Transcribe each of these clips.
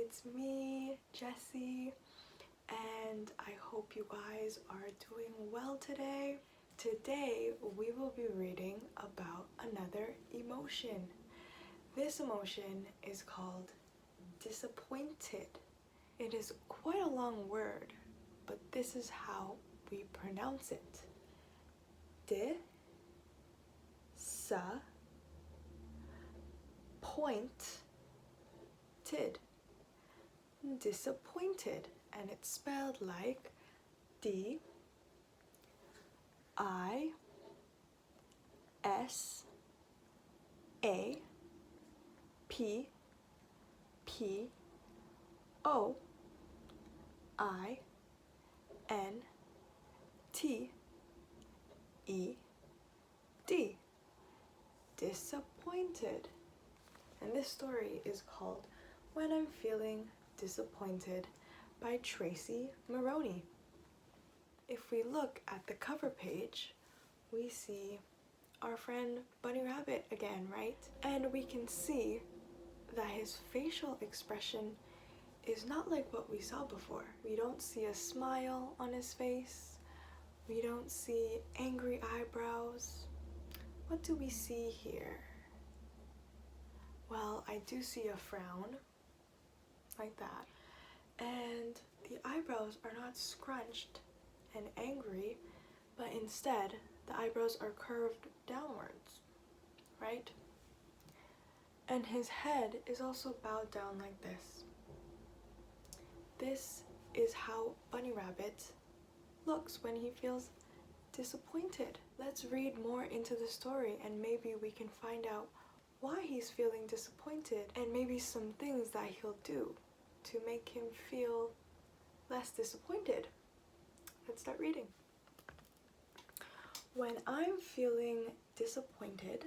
it's me, Jessie, and I hope you guys are doing well today. Today we will be reading about another emotion. This emotion is called disappointed. It is quite a long word, but this is how we pronounce it. Disappointed. Disappointed, and it's spelled like Disappointed. Disappointed. And this story is called When I'm Feeling Disappointed by Moroney. If we look at the cover page, we see our friend Bunny Rabbit again, right? And we can see that his facial expression is not like what we saw before. We don't see a smile on his face. We don't see angry eyebrows. What do we see here? Well, I do see a frown, like that. And the eyebrows are not scrunched and angry, but instead the eyebrows are curved downwards, right? And his head is also bowed down like this. This is how Bunny Rabbit looks when he feels disappointed. Let's read more into the story and maybe we can find out why he's feeling disappointed and maybe some things that he'll do to make him feel less disappointed. Let's start reading. When I'm feeling disappointed,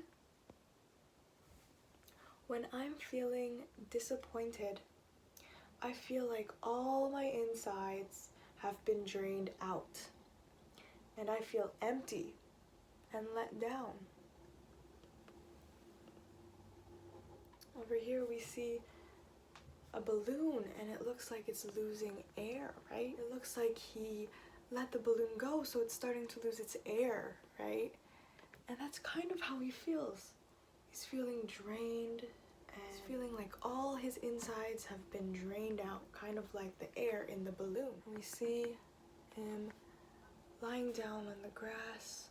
I feel like all my insides have been drained out, and I feel empty and let down. Over here we see a balloon and it looks like it's losing air, right? It looks like he let the balloon go, so it's starting to lose its air, right? And that's kind of how he feels. He's feeling drained and he's feeling like all his insides have been drained out, kind of like the air in the balloon. We see him lying down on the grass.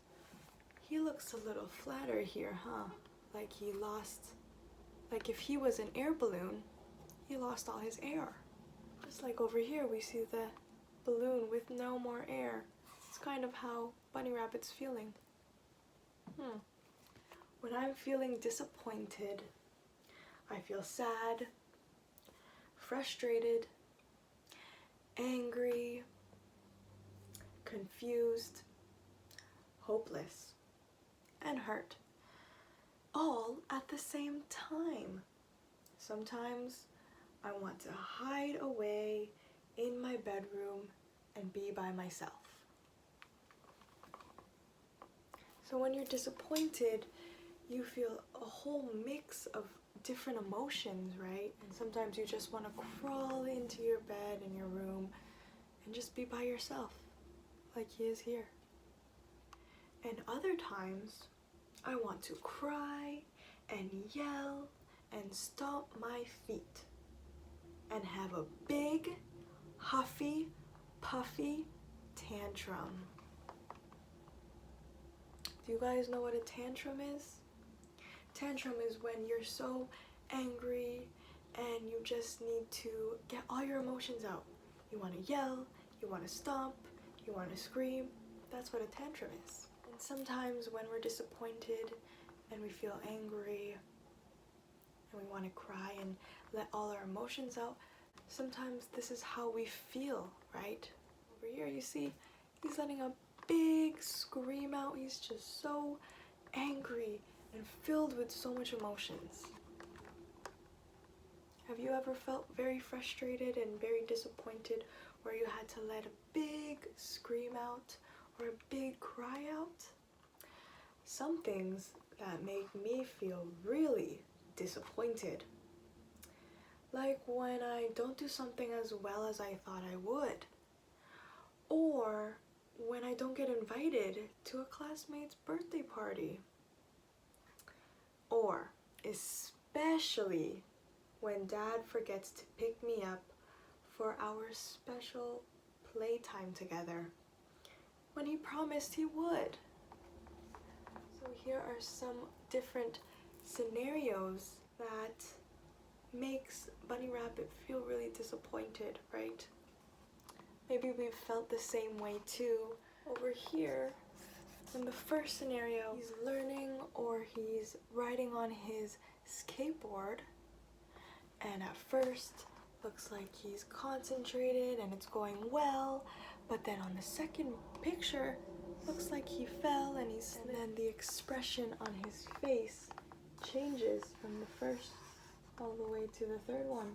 He looks a little flatter here, huh? Like he lost, like if he was an air balloon, he lost all his air. Just like over here, we see the balloon with no more air. It's kind of how Bunny Rabbit's feeling. When I'm feeling disappointed, I feel sad, frustrated, angry, confused, hopeless, and hurt, all at the same time. Sometimes I want to hide away in my bedroom and be by myself. So when you're disappointed, you feel a whole mix of different emotions, right? And sometimes you just want to crawl into your bed in your room and just be by yourself, like he is here. And other times, I want to cry and yell and stomp my feet and have a big, huffy, puffy tantrum. Do you guys know what a tantrum is? Tantrum is when you're so angry and you just need to get all your emotions out. You want to yell, you want to stomp, you want to scream. That's what a tantrum is. And sometimes when we're disappointed and we feel angry and we want to cry and let all our emotions out, sometimes this is how we feel, right? Over here you see he's letting a big scream out. He's just so angry and filled with so much emotions. Have you ever felt very frustrated and very disappointed where you had to let a big scream out or a big cry out? Some things that make me feel really disappointed, Like when I don't do something as well as I thought I would. Or when I don't get invited to a classmate's birthday party. Or especially when Dad forgets to pick me up for our special playtime together, when he promised he would. So here are some different scenarios that makes Bunny Rabbit feel really disappointed, right? Maybe we've felt the same way too. Over here, in the first scenario, he's learning or he's riding on his skateboard, and at first looks like he's concentrated and it's going well, but then on the second picture looks like he fell and then the expression on his face changes from the first all the way to the third one.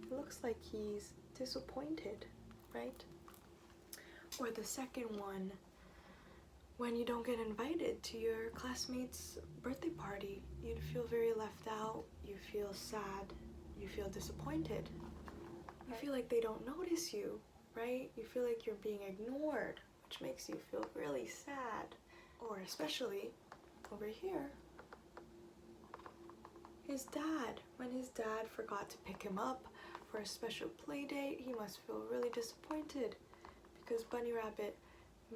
It looks like he's disappointed, right? Or the second one, when you don't get invited to your classmate's birthday party, you'd feel very left out, you feel sad, you feel disappointed. You feel like they don't notice you, right? You feel like you're being ignored, which makes you feel really sad. Or especially over here, his dad. When his dad forgot to pick him up for a special play date, he must feel really disappointed because Bunny Rabbit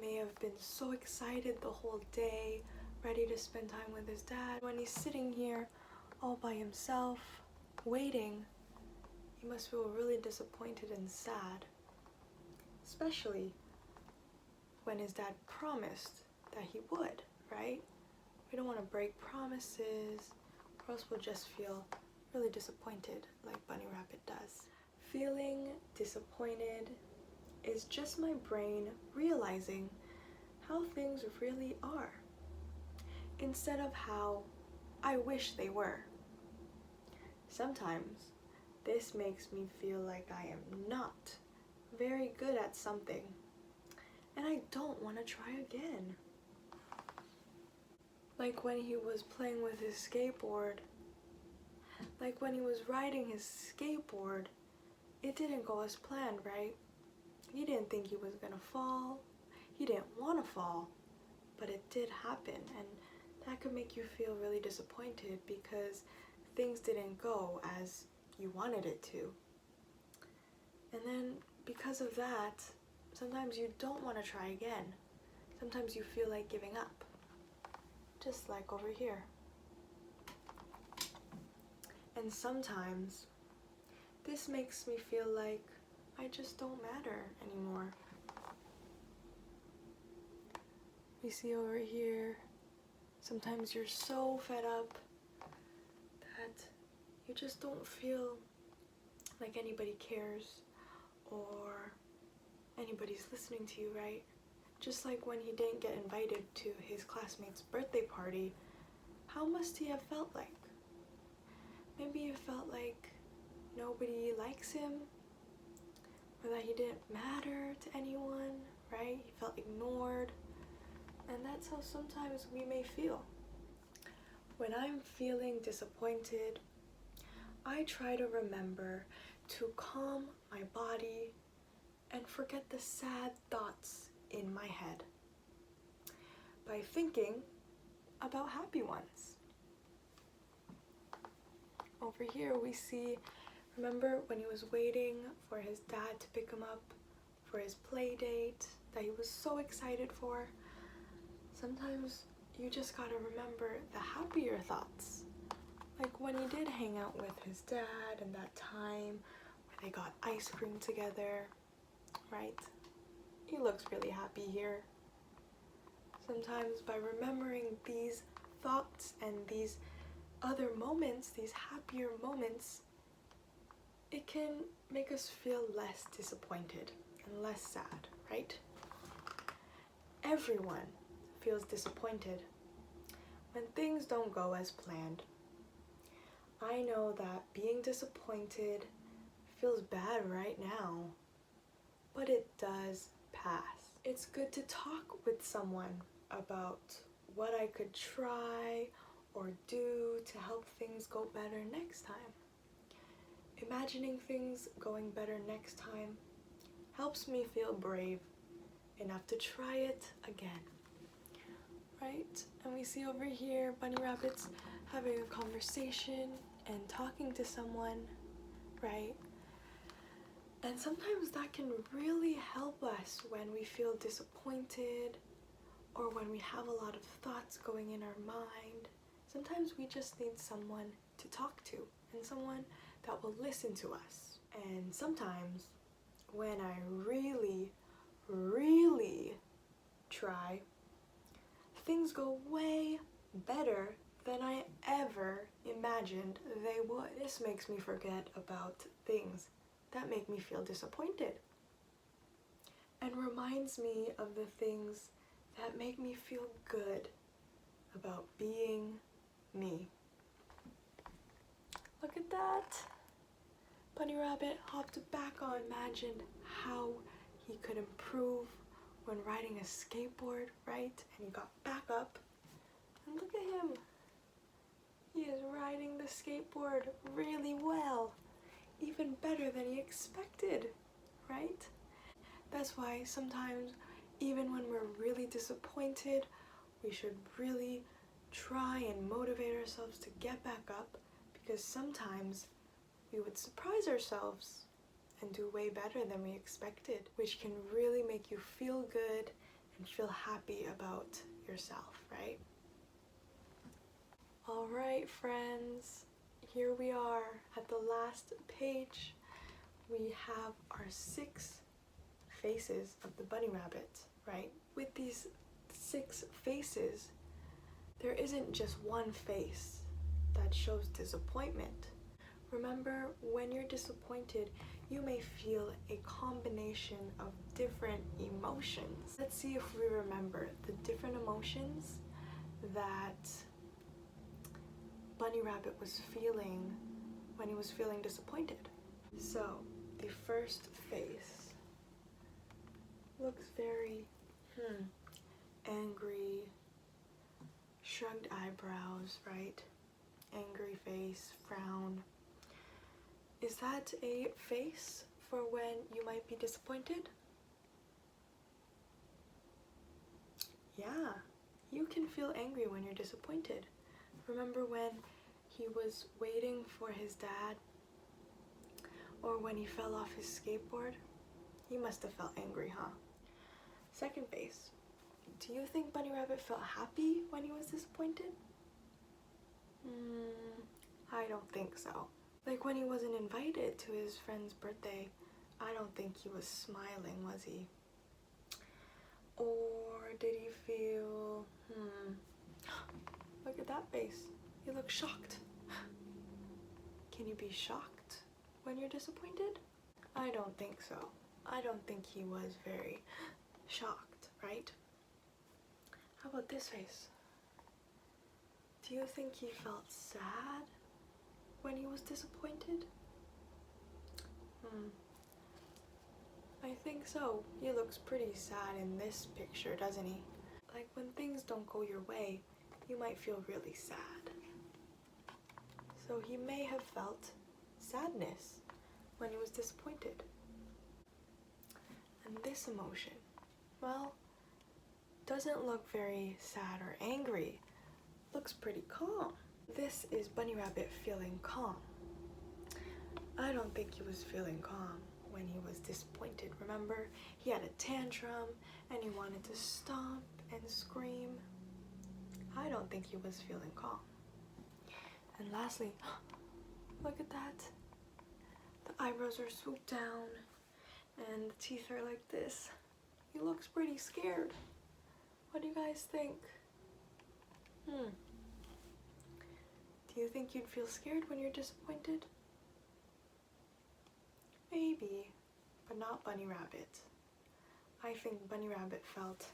may have been so excited the whole day, ready to spend time with his dad. When he's sitting here all by himself, waiting, he must feel really disappointed and sad. Especially when his dad promised that he would, right? We don't want to break promises, or else we'll just feel really disappointed like Bunny Rabbit does. Feeling disappointed is just my brain realizing how things really are, instead of how I wish they were. Sometimes this makes me feel like I am not very good at something, and I don't want to try again. Like when he was playing with his skateboard, like when he was riding his skateboard, it didn't go as planned, right? He didn't think he was gonna fall, he didn't want to fall, but it did happen, and that could make you feel really disappointed because things didn't go as you wanted it to. And then because of that, sometimes you don't want to try again. Sometimes you feel like giving up, just like over here. And sometimes this makes me feel like I just don't matter anymore. We see over here, sometimes you're so fed up that you just don't feel like anybody cares or anybody's listening to you, right? Just like when he didn't get invited to his classmate's birthday party, how must he have felt like? Maybe he felt like nobody likes him, or that he didn't matter to anyone, right? He felt ignored, and that's how sometimes we may feel. When I'm feeling disappointed, I try to remember to calm my body and forget the sad thoughts in my head by thinking about happy ones. Over here we see, remember when he was waiting for his dad to pick him up for his play date that he was so excited for? Sometimes you just gotta remember the happier thoughts. Like when he did hang out with his dad and that time where they got ice cream together, right? He looks really happy here. Sometimes by remembering these thoughts and these other moments, these happier moments, it can make us feel less disappointed and less sad, right? Everyone feels disappointed when things don't go as planned. I know that being disappointed feels bad right now, but it does pass. It's good to talk with someone about what I could try or do to help things go better next time. Imagining things going better next time helps me feel brave enough to try it again. Right? And we see over here bunny rabbits having a conversation and talking to someone, right? And sometimes that can really help us when we feel disappointed or when we have a lot of thoughts going in our mind. Sometimes we just need someone to talk to and someone that will listen to us. And sometimes when I really try, things go way better than I ever imagined they would. This makes me forget about things that make me feel disappointed and reminds me of the things that make me feel good about being me. Look at that. Bunny Rabbit hopped back on. Imagined how he could improve when riding a skateboard, right? And he got back up. And look at him. He is riding the skateboard really well. Even better than he expected, right? That's why sometimes, even when we're really disappointed, we should really try and motivate ourselves to get back up, because sometimes we would surprise ourselves and do way better than we expected, which can really make you feel good and feel happy about yourself, right? All right, friends, here we are at the last page. We have our 6 faces of the bunny rabbit, right? With these 6 faces, there isn't just one face that shows disappointment. Remember, when you're disappointed, you may feel a combination of different emotions. Let's see if we remember the different emotions that Bunny Rabbit was feeling when he was feeling disappointed. So, the first face looks very angry, shrugged eyebrows, right? Angry face, frown. Is that a face for when you might be disappointed? Yeah, you can feel angry when you're disappointed. Remember when he was waiting for his dad, or when he fell off his skateboard? He must have felt angry, huh? Second face. Do you think Bunny Rabbit felt happy when he was disappointed? I don't think so. Like when he wasn't invited to his friend's birthday, I don't think he was smiling, was he? Or did he feel, look at that face. He looks shocked. Can you be shocked when you're disappointed? I don't think so. I don't think he was very shocked, right? How about this face? Do you think he felt sad when he was disappointed? I think so. He looks pretty sad in this picture, doesn't he? Like when things don't go your way, you might feel really sad. So he may have felt sadness when he was disappointed. And this emotion, well, doesn't look very sad or angry. Looks pretty calm. This is Bunny Rabbit feeling calm. I don't think he was feeling calm when he was disappointed. Remember, he had a tantrum and he wanted to stomp and scream. I don't think he was feeling calm. And lastly, look at that. The eyebrows are swooped down and the teeth are like this. He looks pretty scared. What do you guys think? Do you think you'd feel scared when you're disappointed? Maybe, but not Bunny Rabbit. I think Bunny Rabbit felt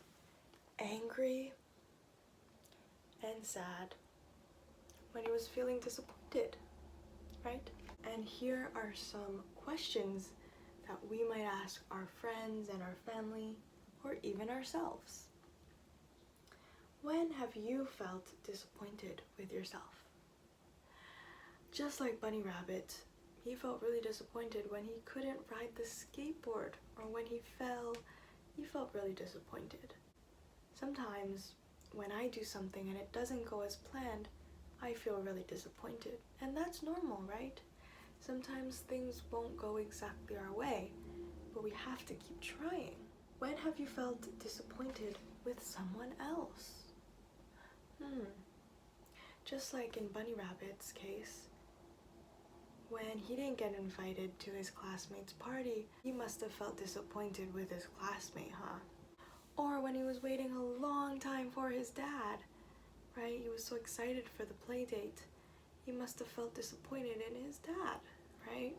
angry and sad when he was feeling disappointed, right? And here are some questions that we might ask our friends and our family, or even ourselves. When have you felt disappointed with yourself? Just like Bunny Rabbit, He felt really disappointed when he couldn't ride the skateboard, or when he fell. He felt really disappointed. Sometimes when I do something and it doesn't go as planned, I feel really disappointed. And that's normal, right? Sometimes things won't go exactly our way, but we have to keep trying. When have you felt disappointed with someone else? Just like in Bunny Rabbit's case, when he didn't get invited to his classmate's party, he must have felt disappointed with his classmate, huh? Or when he was waiting a long time for his dad, right? He was so excited for the play date. He must have felt disappointed in his dad, right?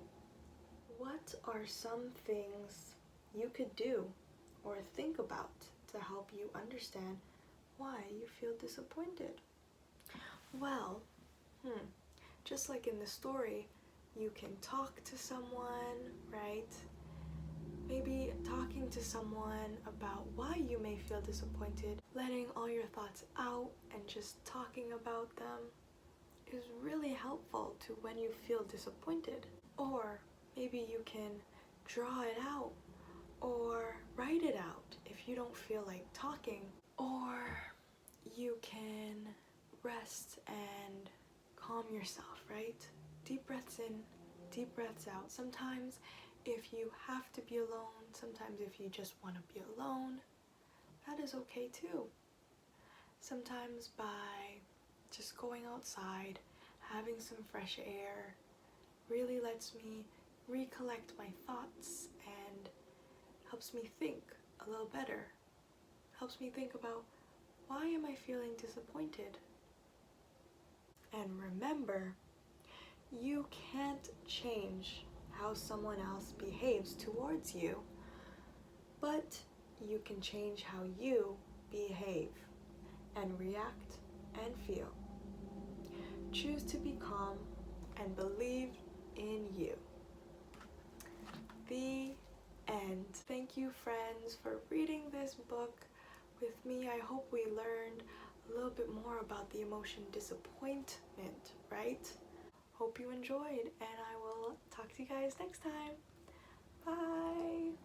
What are some things you could do or think about to help you understand why you feel disappointed? Well, just like in the story, you can talk to someone, right? Maybe talking to someone about why you may feel disappointed, letting all your thoughts out and just talking about them is really helpful to when you feel disappointed. Or maybe you can draw it out or write it out if you don't feel like talking. Or you can rest and calm yourself, right? Deep breaths in, deep breaths out. Sometimes if you have to be alone, sometimes if you just want to be alone, that is okay too. Sometimes by just going outside, having some fresh air, really lets me recollect my thoughts and helps me think a little better. Helps me think about, why am I feeling disappointed? And remember, you can't change how someone else behaves towards you, but you can change how you behave and react and feel. Choose to be calm and believe in you. The end. Thank you, friends, for reading this book with me. I hope we learned a little bit more about the emotion disappointment, right? Hope you enjoyed, and I will talk to you guys next time. Bye!